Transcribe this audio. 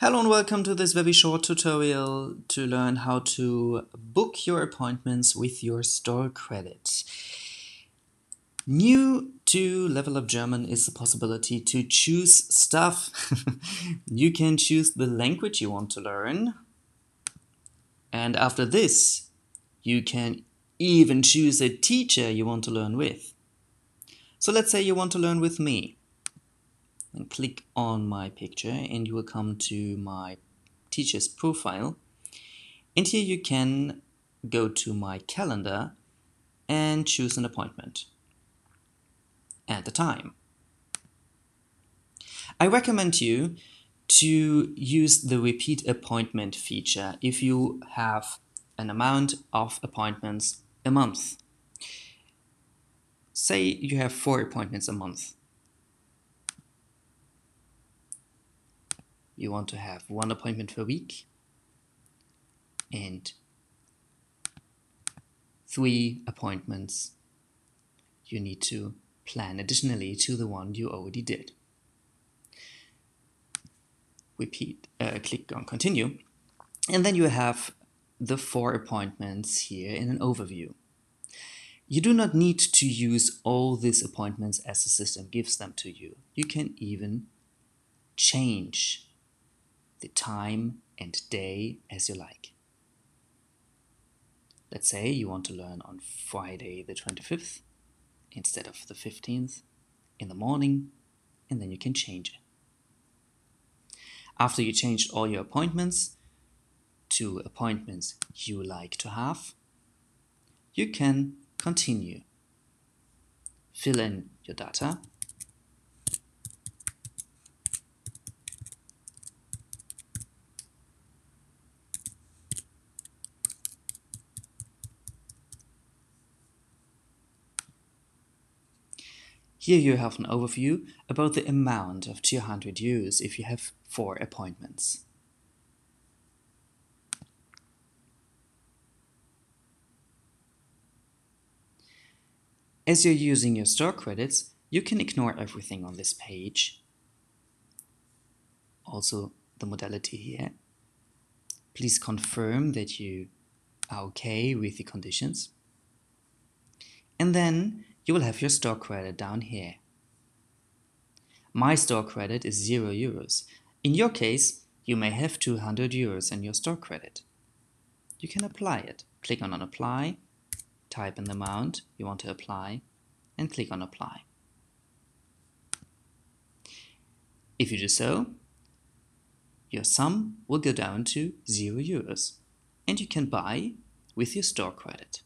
Hello and welcome to this very short tutorial to learn how to book your appointments with your store credits. New to Level Up German is the possibility to choose stuff. You can choose the language you want to learn, and after this you can even choose a teacher you want to learn with. So let's say you want to learn with me. And click on my picture and you will come to my teacher's profile, and here you can go to my calendar and choose an appointment and the time. I recommend you to use the repeat appointment feature if you have an amount of appointments a month. Say you have 4 appointments a month. You want to have 1 appointment per week and 3 appointments you need to plan additionally to the one you already did. Click on continue, and then you have the 4 appointments here in an overview. You do not need to use all these appointments as the system gives them to you. You can even change the time and day as you like. Let's say you want to learn on Friday the 25th instead of the 15th in the morning, and then you can change it. After you changed all your appointments to appointments you like to have, you can continue. Fill in your data. Here you have an overview about the amount of 200 euros if you have 4 appointments. As you're using your store credits, you can ignore everything on this page. Also the modality here. Please confirm that you are okay with the conditions. And then you will have your store credit down here. My store credit is 0 euros. In your case, you may have 200 euros in your store credit. You can apply it. Click on apply, type in the amount you want to apply, and click on apply. If you do so, your sum will go down to 0 euros, and you can buy with your store credit.